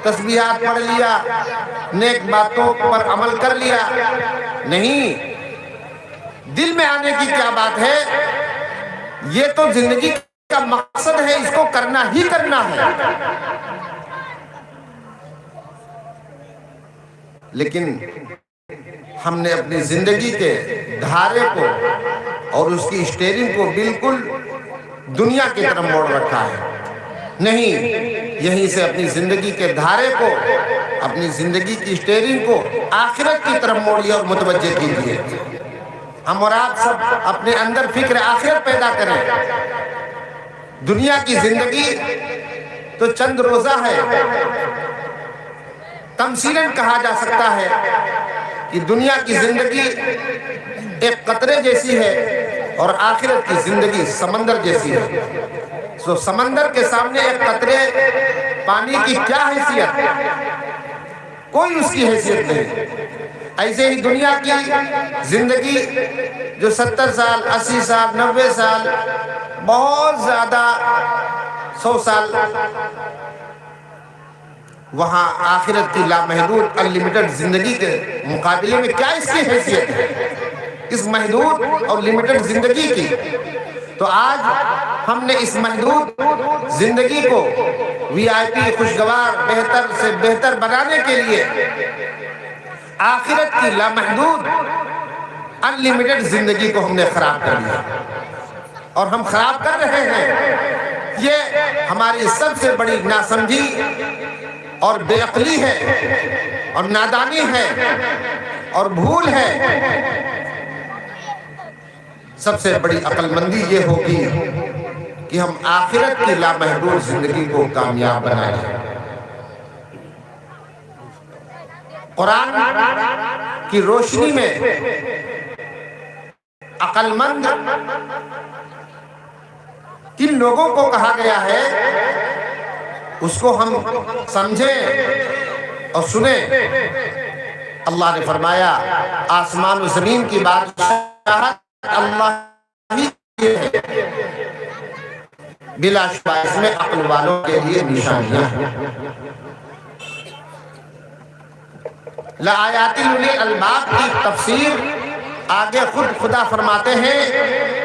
تسبیحات پڑھ لیا، نیک باتوں پر عمل کر لیا، نہیں، دل میں آنے کی کیا بات ہے؟ یہ تو زندگی کا مقصد ہے، اس کو کرنا ہی کرنا ہے۔ لیکن ہم نے اپنی زندگی کے دھارے کو اور اس کی اسٹیئرنگ کو بالکل دنیا کی طرف موڑ رکھا ہے۔ نہیں، یہیں سے اپنی زندگی کے دھارے کو، اپنی زندگی کی اسٹیئرنگ کو آخرت کی طرف موڑیے اور متوجہ کیجیے۔ ہم اور آپ سب اپنے اندر فکر آخرت پیدا کریں۔ دنیا کی زندگی تو چند روزہ ہے، تمثیلاً کہا جا سکتا ہے کہ دنیا کی زندگی ایک قطرے جیسی ہے اور آخرت کی زندگی سمندر جیسی ہے۔ سو سمندر کے سامنے ایک قطرے پانی کی کیا حیثیت؟ کوئی اس کی حیثیت نہیں۔ ایسے ہی دنیا کی زندگی جو 70 سال، 80 سال، 90 سال، بہت زیادہ 100 سال، وہاں آخرت کی لامحدود انلیمیٹڈ زندگی کے مقابلے میں کیا اس کی حیثیت ہے اس محدود اور لمیٹڈ زندگی کی؟ تو آج ہم نے اس محدود زندگی کو وی آئی پی، خوشگوار، بہتر سے بہتر بنانے کے لیے آخرت کی لامحدود انلیمیٹڈ زندگی کو ہم نے خراب کر دیا، اور ہم خراب کر رہے ہیں۔ یہ ہماری سب سے بڑی ناسمجھی اور بے عقلی ہے اور نادانی ہے اور بھول ہے۔ سب سے بڑی عقل مندی یہ ہوگی کہ ہم آخرت کی لامحدود زندگی کو کامیاب بنائیں۔ قرآن کی روشنی میں عقل مند کن لوگوں کو کہا گیا ہے، اس کو ہم سمجھیں اور سنیں۔ اللہ نے فرمایا آسمان و زمین کی بادشاہت اللہ ہی کی ہے، بلا شبہ اس میں عقل والوں کے لیے نشانیاں ہیں۔ لآیات لأولی الالباب کی تفسیر آگے خود خدا فرماتے ہیں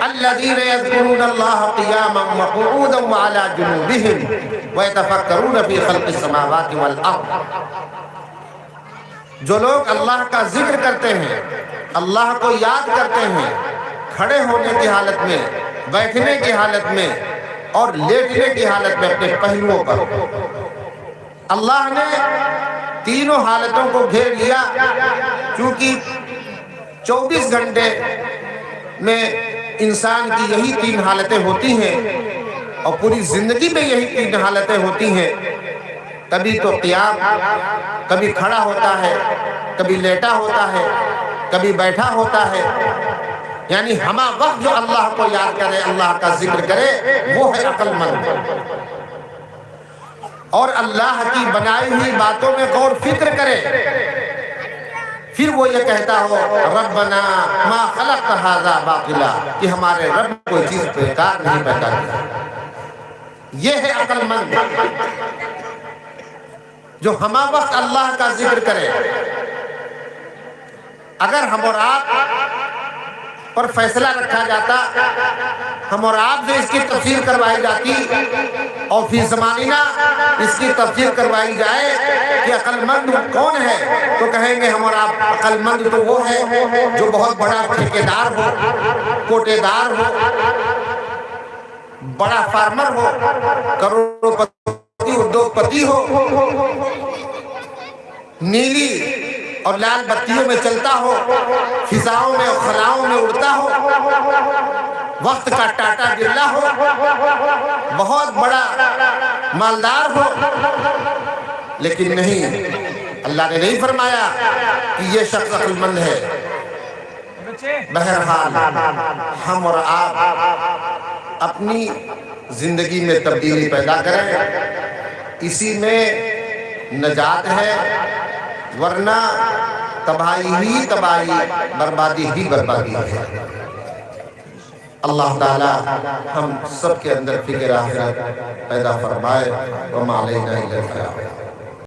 الذین یذکرون اللہ قیاما وقعودا وعلی جنوبہم ویتفکرون فی خلق السماوات والارض۔ جو لوگ اللہ کا ذکر کرتے ہیں، اللہ کو یاد کرتے ہیں، کھڑے ہونے کی حالت میں، بیٹھنے کی حالت میں اور لیٹنے کی حالت میں اپنے پہلوؤں پر، اللہ نے تینوں حالتوں کو گھیر لیا، کیونکہ 24 گھنٹے میں انسان کی یہی 3 حالتیں ہوتی ہیں اور پوری زندگی میں یہی 3 حالتیں ہوتی ہیں۔ کبھی تو قیام، کبھی کھڑا ہوتا ہے، کبھی لیٹا ہوتا ہے، کبھی بیٹھا ہوتا ہے، یعنی ہمہ وقت جو اللہ کو یاد کرے، اللہ کا ذکر کرے، وہ ہے عقل مند، اور اللہ کی بنائی ہوئی باتوں میں غور فکر کرے۔ پھر وہ یہ کہتا ہو ربنا ما خلقت ھذا باطلا، کہ ہمارے رب کوئی چیز بیکار نہیں پیدا کی۔ یہ ہے عقل مند جو ہمہ وقت اللہ کا ذکر کرے۔ اگر ہم اور آپ پر فیصلہ رکھا جاتا، ہم اور آپ سے اس کی تفسیر کروائی جاتی، اور فی زماننا اس کی تفسیر کروائی جائے کہ عقل مند کون ہے، تو کہیں گے ہم اور آپ عقل مند تو وہ ہے جو بہت بڑا ٹھیکیدار ہو، کوٹے دار ہو، بڑا فارمر ہو، کروڑوں پتی ادوگ پتی ہو، نیلی اور لال بتیوں میں چلتا ہو، فضاؤں میں اور خلاؤں میں اڑتا ہو، وقت کا ٹاٹا برلا ہو، بہت بڑا مالدار ہو۔ لیکن نہیں، اللہ نے نہیں فرمایا کہ یہ شخص عقل مند ہے۔ بہرحال ہم اور آپ اپنی زندگی میں تبدیلی پیدا کریں، اسی میں نجات ہے، ورنہ تباہی ہی تباہی، بربادی ہی بربادی ہے۔ اللہ تعالی ہم سب کے اندر فکر آخرت پیدا فرمائے۔ وما علینا الا البلاغ۔